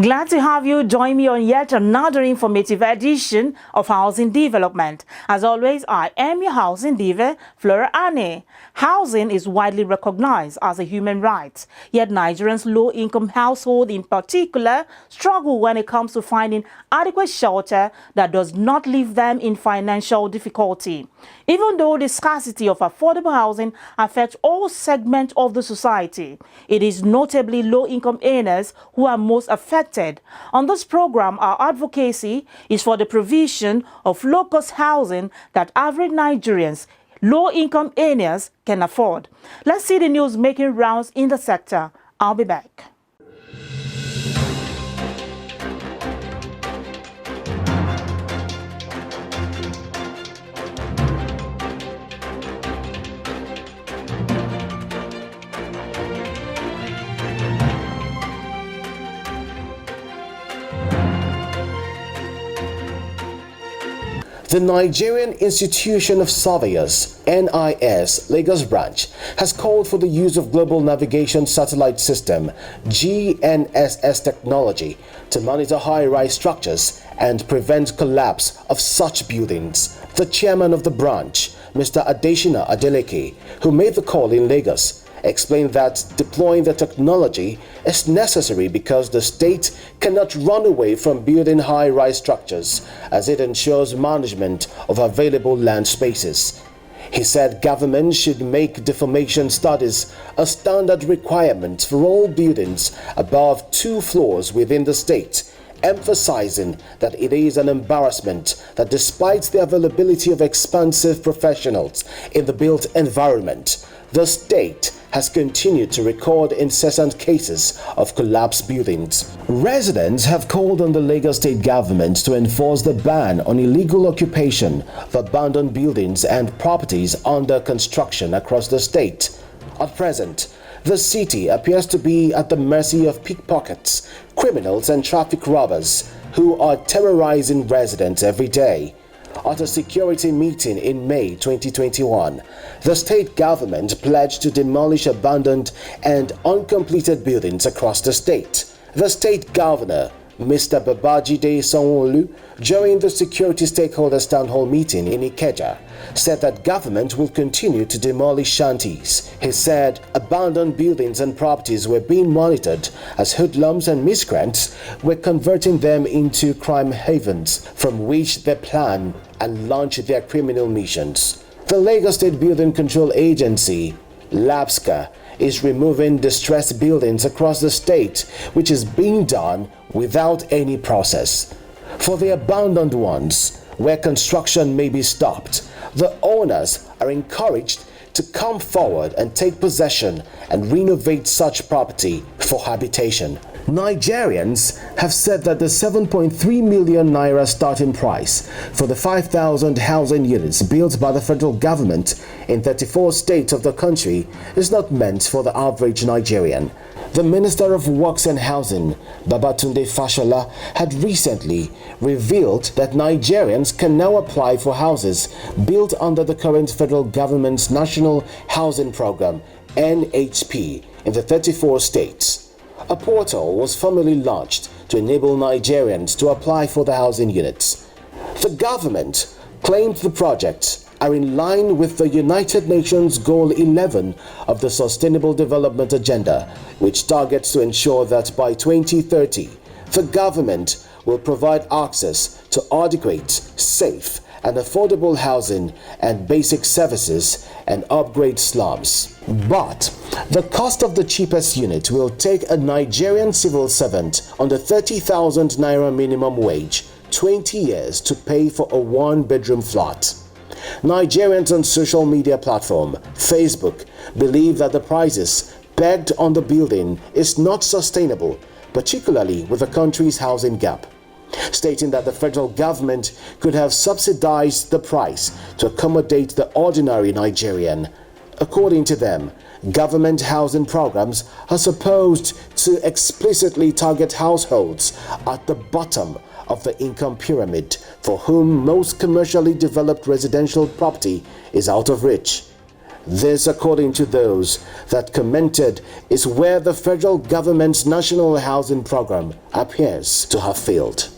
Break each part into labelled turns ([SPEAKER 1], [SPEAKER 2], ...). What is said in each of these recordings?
[SPEAKER 1] Glad to have you join me on yet another informative edition of Housing Development. As always, I am your housing diva, Flora Anne. Housing is widely recognized as a human right, yet Nigerians' low-income households in particular struggle when it comes to finding adequate shelter that does not leave them in financial difficulty. Even though the scarcity of affordable housing affects all segments of the society, it is notably low-income earners who are most affected. On this program, our advocacy is for the provision of low-cost housing that average Nigerians, low-income earners, can afford. Let's see the news making rounds in the sector. I'll be back.
[SPEAKER 2] The Nigerian Institution of Surveyors, NIS, Lagos branch, has called for the use of Global Navigation Satellite System, GNSS technology, to monitor high-rise structures and prevent collapse of such buildings. The chairman of the branch, Mr. Adeshina Adeleke, who made the call in Lagos, explained that deploying the technology is necessary because the state cannot run away from building high-rise structures as it ensures management of available land spaces. He said government should make deformation studies a standard requirement for all buildings above 2 floors within the state, emphasizing that it is an embarrassment that despite the availability of expansive professionals in the built environment, the state has continued to record incessant cases of collapsed buildings. Residents have called on the Lagos state government to enforce the ban on illegal occupation of abandoned buildings and properties under construction across the state. At present, the city appears to be at the mercy of pickpockets, criminals and traffic robbers who are terrorizing residents every day. At a security meeting in May 2021, the state government pledged to demolish abandoned and uncompleted buildings across the state. The state governor, Mr. Babajide Sanwo-Olu, during the security stakeholders town hall meeting in Ikeja, said that government will continue to demolish shanties. He said abandoned buildings and properties were being monitored as hoodlums and miscreants were converting them into crime havens from which they plan and launch their criminal missions. The Lagos State Building Control Agency, LABSCA, is removing distressed buildings across the state, which is being done without any process. For the abandoned ones, where construction may be stopped, the owners are encouraged to come forward and take possession and renovate such property for habitation. Nigerians have said that the 7.3 million naira starting price for the 5,000 housing units built by the federal government in 34 states of the country is not meant for the average Nigerian. The Minister of Works and Housing, Babatunde Fashola, had recently revealed that Nigerians can now apply for houses built under the current federal government's National Housing Program, NHP, in the 34 states. A portal was formally launched to enable Nigerians to apply for the housing units. The government claimed the projects are in line with the United Nations Goal 11 of the Sustainable Development Agenda, which targets to ensure that by 2030, the government will provide access to adequate, safe, and affordable housing and basic services and upgrade slums. But the cost of the cheapest unit will take a Nigerian civil servant on the 30,000 naira minimum wage 20 years to pay for a 1-bedroom flat. Nigerians on social media platform Facebook believe that the prices pegged on the building is not sustainable, particularly with the country's housing gap, stating that the federal government could have subsidized the price to accommodate the ordinary Nigerian. According to them, government housing programs are supposed to explicitly target households at the bottom of the income pyramid for whom most commercially developed residential property is out of reach. This, according to those that commented, is where the federal government's national housing program appears to have failed.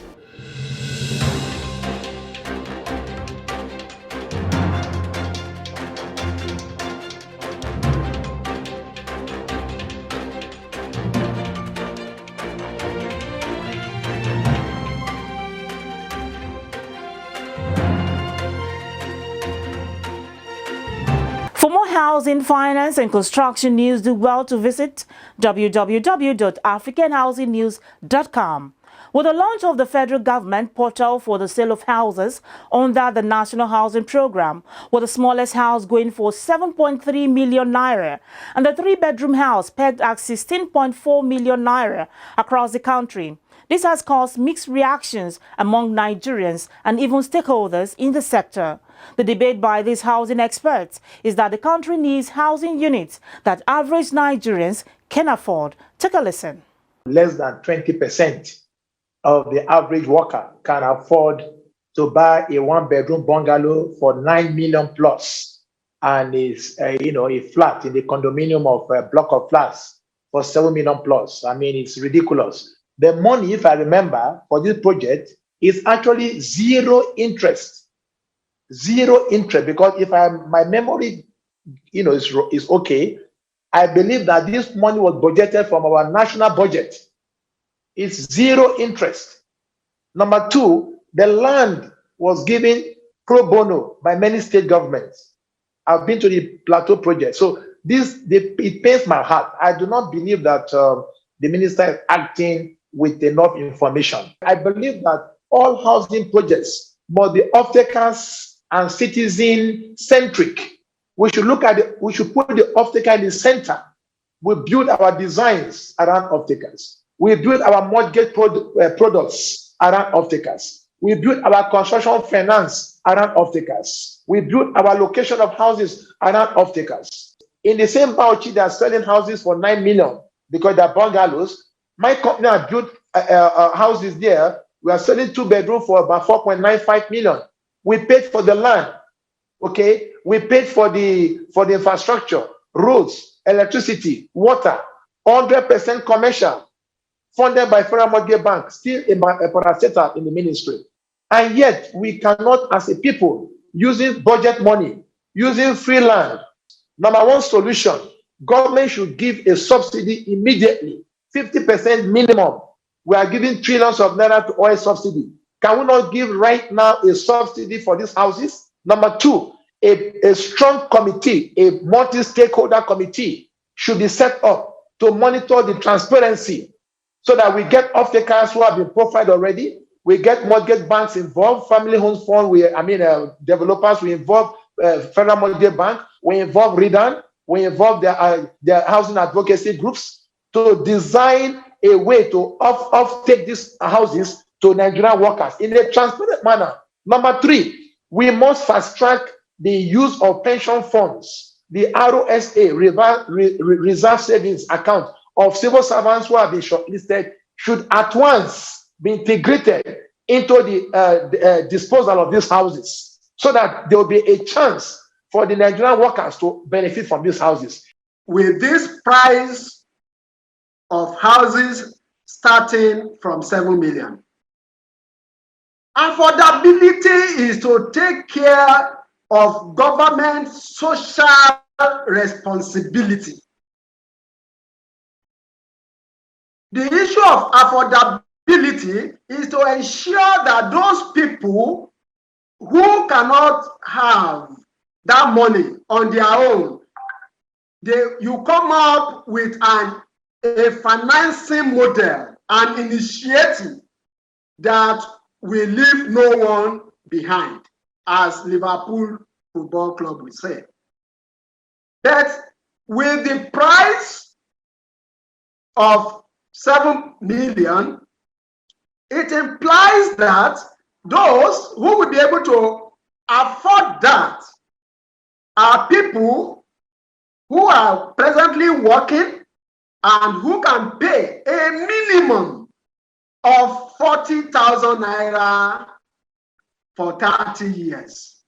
[SPEAKER 1] For more housing, finance, and construction news, do well to visit www.africanhousingnews.com. With the launch of the federal government portal for the sale of houses under the National Housing Program, with the smallest house going for 7.3 million naira and the three-bedroom house pegged at 16.4 million naira across the country, this has caused mixed reactions among Nigerians and even stakeholders in the sector. The debate by these housing experts is that the country needs housing units that average Nigerians can afford. Take a listen.
[SPEAKER 3] Less than 20% of the average worker can afford to buy a one-bedroom bungalow for 9 million plus, and is a flat in the condominium of a block of flats for 7 million plus. I mean, it's ridiculous. The money, if I remember, for this project is actually zero interest. Zero interest, because if my memory, is okay, I believe that this money was budgeted from our national budget. It's zero interest. Number two, the land was given pro bono by many state governments. I've been to the Plateau project, so it pains my heart. I do not believe that the minister is acting with enough information. I believe that all housing projects must be off-takers and citizen-centric. We should put the off-taker in the center. We build our designs around off-takers. We build our mortgage products around off-takers. We build our construction finance around off-takers. We build our location of houses around off-takers. In the same Bauchi, they are selling houses for 9 million because they're bungalows. My company has built houses there. We are selling 2-bedroom for about 4.95 million. We paid for the land, okay? We paid for the infrastructure, roads, electricity, water, 100% commercial, funded by Federal Mortgage Bank, still a parastatal in the ministry. And yet, we cannot, as a people, using budget money, using free land. Number one solution, government should give a subsidy immediately, 50% minimum. We are giving trillions of naira to oil subsidy. Can we not give right now a subsidy for these houses? Number two, a strong committee, a multi-stakeholder committee should be set up to monitor the transparency so that we get off-takers who have been profiled already. We get mortgage banks involved, family homes fund, developers, we involve Federal Mortgage Bank, we involve RIDAN, we involve their housing advocacy groups to design a way to off-take these houses to Nigerian workers in a transparent manner. Number three, we must fast-track the use of pension funds, the ROSA, Reserve Savings Account of civil servants who have been shortlisted should at once be integrated into the disposal of these houses so that there will be a chance for the Nigerian workers to benefit from these houses.
[SPEAKER 4] With this price of houses starting from 7 million, affordability is to take care of government social responsibility. The issue of affordability is to ensure that those people who cannot have that money on their own, you come up with a financing model, an initiative that will leave no one behind, as Liverpool Football Club will say. But with the price of 7 million, it implies that those who will be able to afford that are people who are presently working and who can pay a minimum of 40,000 naira for 30 years.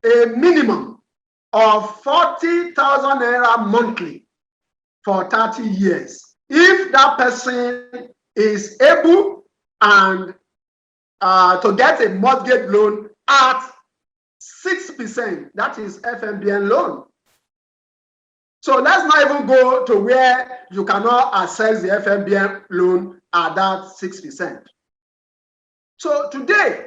[SPEAKER 4] A minimum of 40,000 naira monthly for 30 years. If that person is able and to get a mortgage loan at 6%, that is FMBN loan. So let's not even go to where you cannot access the FMBN loan at that 6%. So today,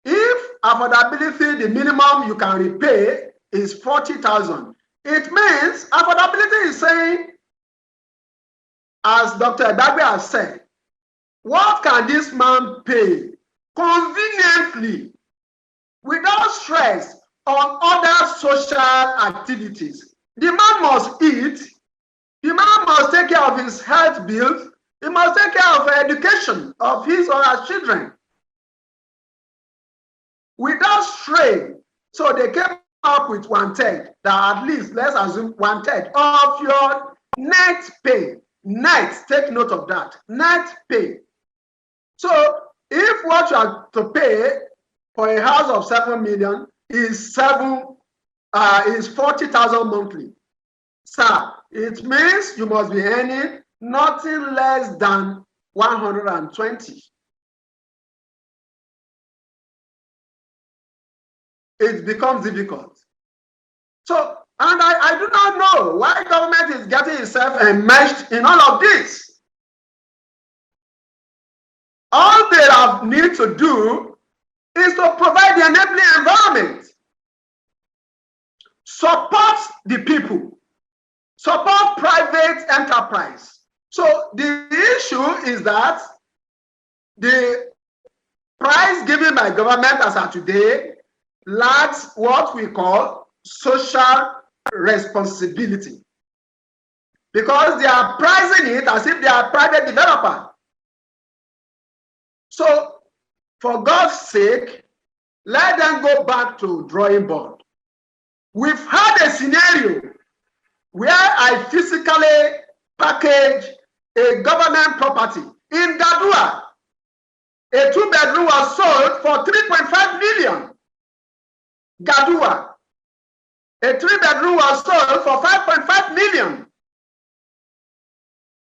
[SPEAKER 4] if affordability, the minimum you can repay is 40,000, it means affordability is saying, as Dr. Adagbe has said, what can this man pay conveniently without stress on other social activities? The man must eat, the man must take care of his health bills, he must take care of the education of his or her children without strain. So they came up with 1/3, that at least, let's assume 1/3 of your net pay. Net, take note of that, net pay. So if what you are to pay for a house of 7 million is 40,000 monthly, sir, it means you must be earning nothing less than 120. It becomes difficult. So, and I do not know why government is getting itself enmeshed in all of this. All they need to do is to provide the enabling environment, support the people, support private enterprise. So the issue is that the price given by government as of today lacks what we call social responsibility, because they are pricing it as if they are private developer. So for God's sake, let them go back to drawing board. We've had a scenario where I physically package a government property in Gadua. A 2-bedroom was sold for 3.5 million. Gadua. A 3-bedroom was sold for 5.5 million.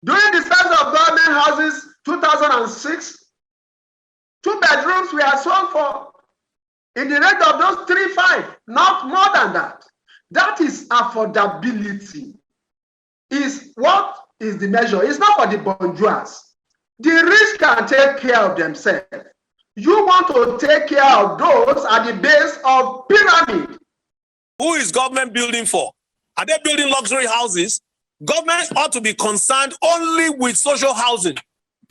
[SPEAKER 4] During the size of government houses 2006, 2 bedrooms were sold for in the range of those 3.5, not more than that. That is affordability. Is what is the measure? It's not for the bourgeois. The rich can take care of themselves. You want to take care of those at the base of pyramid.
[SPEAKER 5] Who is government building for? Are they building luxury houses? Government ought to be concerned only with social housing.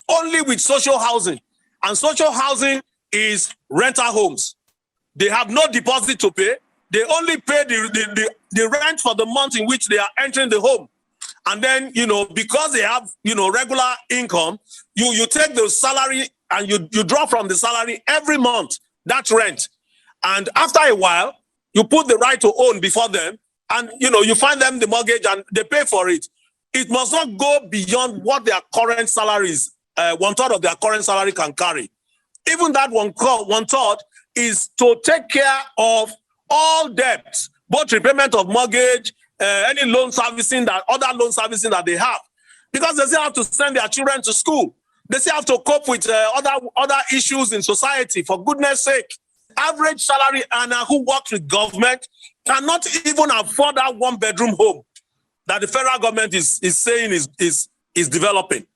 [SPEAKER 5] Only with social housing. And social housing is rental homes. They have no deposit to pay. They only pay the rent for the month in which they are entering the home. And then, because they have, regular income, you take the salary and you draw from the salary every month. That's rent. And after a while, you put the right to own before them, and you find them the mortgage and they pay for it. It must not go beyond what their current salaries, 1/3 of their current salary can carry. Even that 1/3 is to take care of all debts, both repayment of mortgage, any loan servicing, other loan servicing that they have, because they still have to send their children to school. They still have to cope with other issues in society. For goodness sake, average salary earner who works with government cannot even afford that 1-bedroom home that the federal government is saying is developing.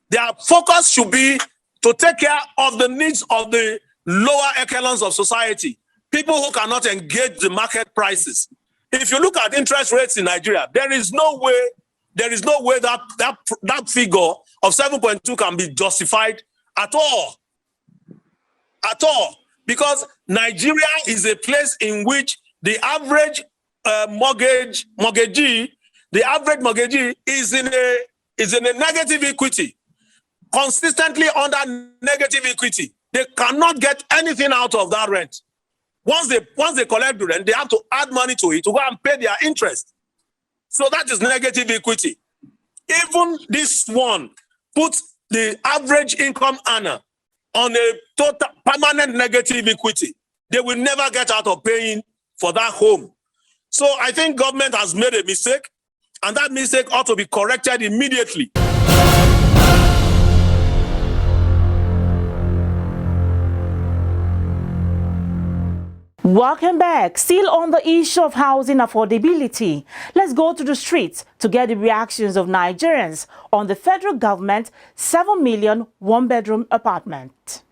[SPEAKER 5] Their focus should be to take care of the needs of the lower echelons of society, people who cannot engage the market prices. If you look at interest rates in Nigeria, there is no way that figure of 7.2 can be justified at all. At all. Because Nigeria is a place in which the average mortgagee is in a negative equity, consistently under negative equity. They cannot get anything out of that rent. Once they collect the rent, they have to add money to it to go and pay their interest. So that is negative equity. Even this one puts the average income earner on a total permanent negative equity. They will never get out of paying for that home. So I think government has made a mistake, and that mistake ought to be corrected immediately.
[SPEAKER 1] Welcome back. Still on the issue of housing affordability, let's go to the streets to get the reactions of Nigerians on the federal government 7 million one-bedroom apartment.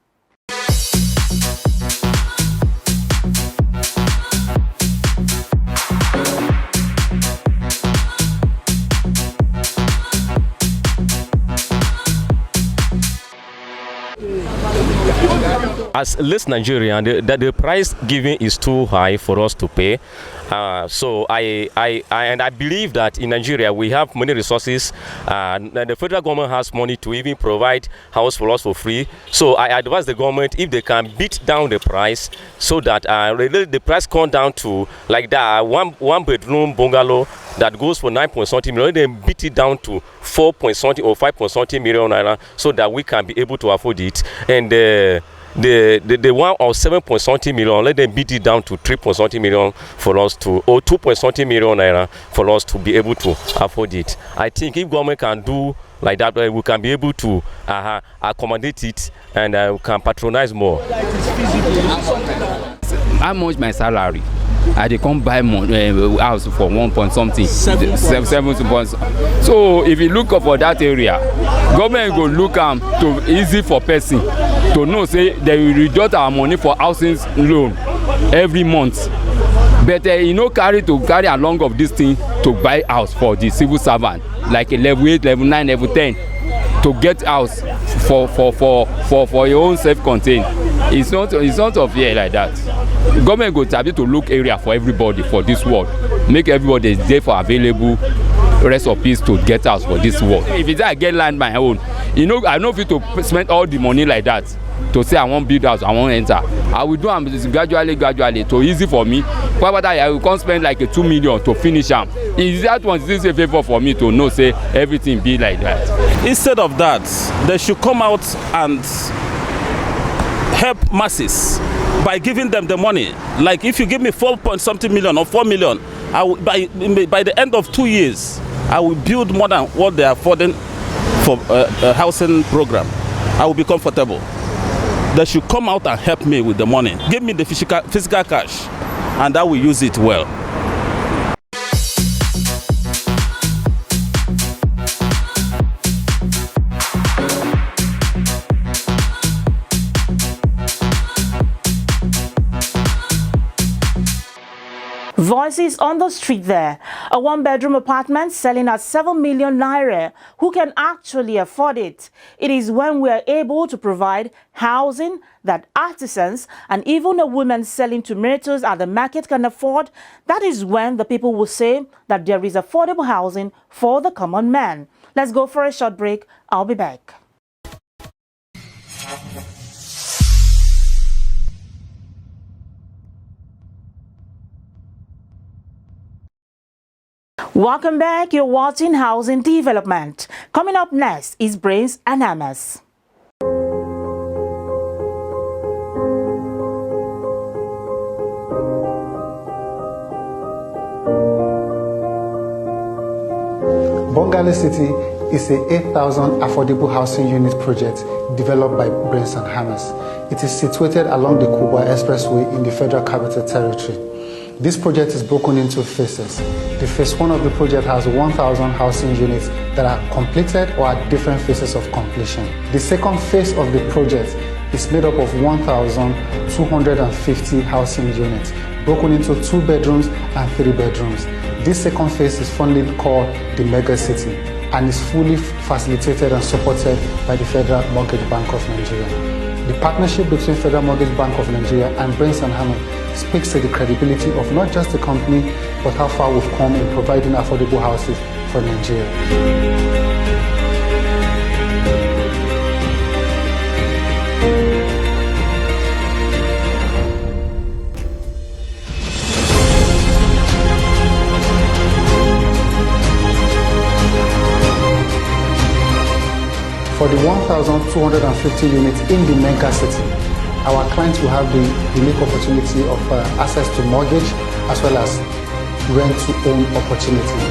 [SPEAKER 6] As least Nigerian, the price given is too high for us to pay. So I believe that in Nigeria we have many resources. The federal government has money to even provide house for us for free. So I advise the government, if they can beat down the price, so that the price come down to like that one bedroom bungalow that goes for 9.something million, then beat it down to 4.something or 5.something million naira, so that we can be able to afford it. And the one of 7.something million, let them beat it down to 3.something million for us to, or 2.something million naira for us to be able to afford it. I think if government can do like that, we can be able to accommodate it, and we can patronize more.
[SPEAKER 7] How much my salary? I dey come buy house for 1 point something, 7 points. So if you look up for that area, government go look to easy for person to know say they will reduce our money for housing loan every month. But you know carry along of this thing to buy house for the civil servant like a level 8, level 9, level 10 to get house for your own self-contained. It's not of here like that. Government go try to look area for everybody for this world, make everybody there for available rest of peace to get house for this world. If it's I get land my own, you know I no fit to spend all the money like that to say I wan build house, I wan enter. I will do am gradually to easy for me. But I will come spend like 2 million to finish am. Is that one still a favor for me to know say everything be like that?
[SPEAKER 8] Instead of that, they should come out and help masses by giving them the money. Like if you give me 4.something million or 4 million, I will, by the end of 2 years, I will build more than what they are affording for a housing program. I will be comfortable. They should come out and help me with the money. Give me the physical cash, and I will use it well.
[SPEAKER 1] Voices on the street there. A one-bedroom apartment selling at 7 million naira. Who can actually afford it? It is when we are able to provide housing that artisans and even a woman selling tomatoes at the market can afford. That is when the people will say that there is affordable housing for the common man. Let's go for a short break. I'll be back. Welcome back. You're watching Housing Development. Coming up next is Brains and Hammers.
[SPEAKER 9] Bungalow City is a 8,000 affordable housing unit project developed by Brains and Hammers. It is situated along the Kubwa Expressway in the Federal Capital Territory. This project is broken into phases. The phase 1 of the project has 1,000 housing units that are completed or at different phases of completion. The second phase of the project is made up of 1,250 housing units, broken into 2 bedrooms and 3 bedrooms. This second phase is fondly called the Mega City and is fully facilitated and supported by the Federal Mortgage Bank of Nigeria. The partnership between Federal Mortgage Bank of Nigeria and Brains and Hammers speaks to the credibility of not just the company, but how far we've come in providing affordable houses for Nigeria. For the 1,250 units in the Mega City, our clients will have the unique opportunity of access to mortgage as well as rent-to-own opportunity,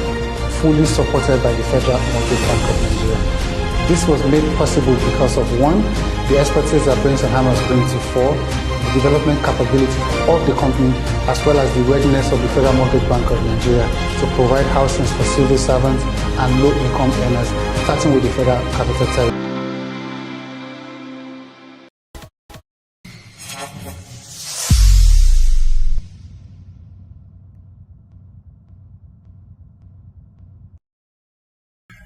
[SPEAKER 9] fully supported by the Federal Mortgage Bank of Nigeria. This was made possible because of, one, the expertise that Brains and Hammers bring to fore, the development capability of the company, as well as the readiness of the Federal Mortgage Bank of Nigeria to provide housing for civil servants and low-income earners, starting with the Federal Capital Territory.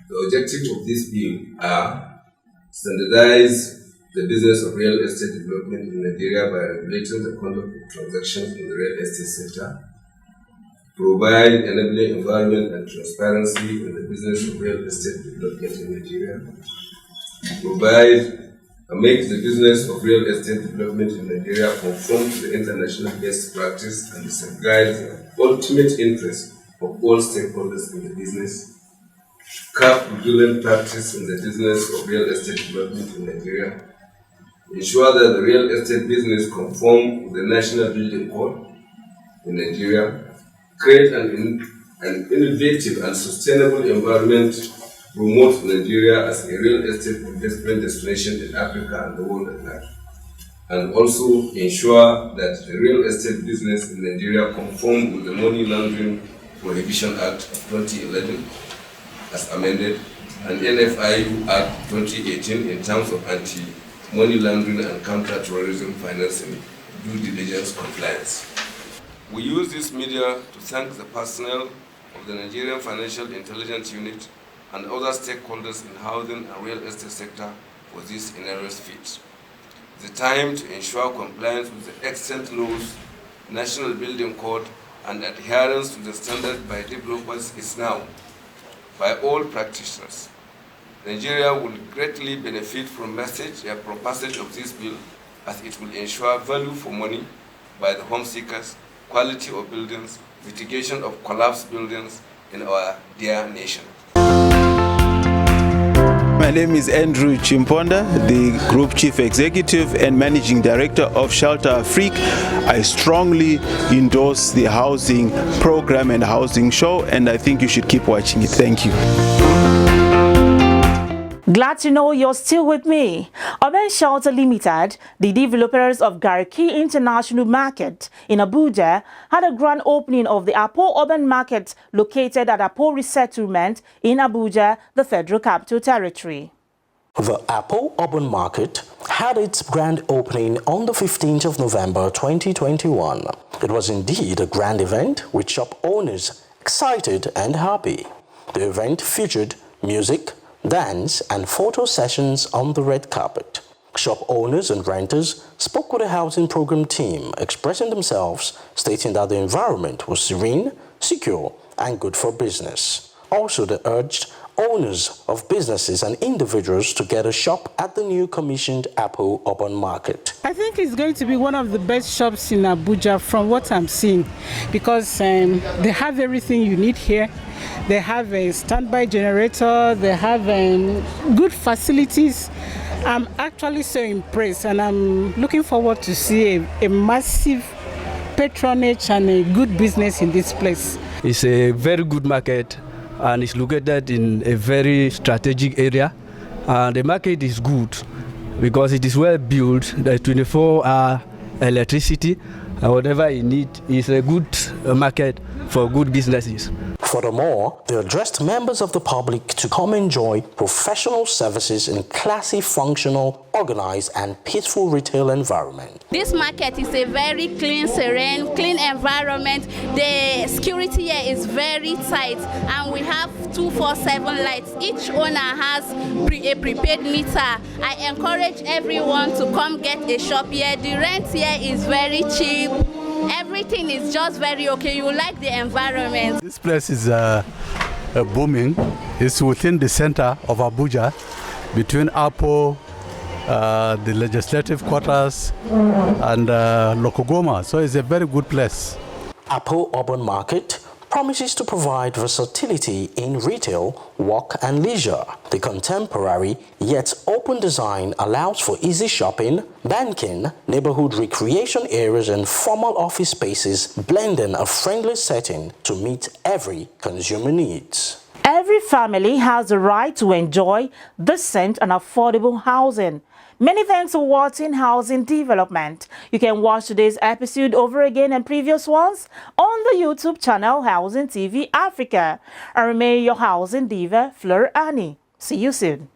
[SPEAKER 10] The objectives of this bill are standardize the business of real estate development in Nigeria by regulating the conduct of transactions in the real estate sector, provide enabling environment and transparency in the business of real estate development in Nigeria, provide and make the business of real estate development in Nigeria conform to the international best practice and safeguard the ultimate interest of all stakeholders in the business, curb fraudulent practice in the business of real estate development in Nigeria, ensure that the real estate business conform with the National Building Code in Nigeria, create an innovative and sustainable environment, promote Nigeria as a real estate investment destination in Africa and the world at large, and also ensure that the real estate business in Nigeria conform with the Money Laundering Prohibition Act of 2011 as amended, and NFIU Act 2018 in terms of anti-money laundering and counter-terrorism financing due diligence compliance. We use this media to thank the personnel of the Nigerian Financial Intelligence Unit and other stakeholders in housing and real estate sector for this enormous feat. The time to ensure compliance with the extant laws, National Building Code, and adherence to the standards by developers is now. By all practitioners, Nigeria will greatly benefit from passage of this bill, as it will ensure value for money by the home seekers, quality of buildings, mitigation of collapsed buildings in our dear nation.
[SPEAKER 11] My name is Andrew Chimponda, the Group Chief Executive and Managing Director of Shelter Afrique. I strongly endorse the housing program and housing show, and I think you should keep watching it. Thank you.
[SPEAKER 1] Glad to know you're still with me. Urban Shelter Limited, the developers of Garki International Market in Abuja, had a grand opening of the Apo Urban Market located at Apo Resettlement in Abuja, the Federal Capital Territory.
[SPEAKER 12] The Apo Urban Market had its grand opening on the 15th of November 2021. It was indeed a grand event with shop owners excited and happy. The event featured music, dance and photo sessions on the red carpet. Shop owners and renters spoke with the housing program team, expressing themselves, stating that the environment was serene, secure and good for business. Also, they urged owners of businesses and individuals to get a shop at the new commissioned Apo Urban Market.
[SPEAKER 13] I think it's going to be one of the best shops in Abuja from what I'm seeing, because they have everything you need here. They have a standby generator, they have good facilities. I'm actually so impressed, and I'm looking forward to see a massive patronage and a good business in this place.
[SPEAKER 14] It's a very good market, and it's located in a very strategic area. The market is good because it is well built. There's 24-hour electricity, and whatever you need is a good market for good businesses.
[SPEAKER 12] Furthermore, they addressed members of the public to come enjoy professional services in classy, functional, organized and peaceful retail environment.
[SPEAKER 15] This market is a very clean, serene, clean environment. The security here is very tight, and we have 247 lights. Each owner has a prepaid meter. I encourage everyone to come get a shop here. The rent here is very cheap. Everything is just very okay. You like the environment.
[SPEAKER 16] This place is booming. It's within the center of Abuja, between Apo, the legislative quarters, and Lokogoma. So it's a very good place.
[SPEAKER 12] Apo Urban Market promises to provide versatility in retail, work and leisure. The contemporary yet open design allows for easy shopping, banking, neighborhood recreation areas and formal office spaces, blending a friendly setting to meet every consumer needs.
[SPEAKER 1] Every family has the right to enjoy decent and affordable housing. Many thanks for watching Housing Development. You can watch today's episode over again and previous ones on the YouTube channel Housing TV Africa. And remain your housing diva, Fleur Annie. See you soon.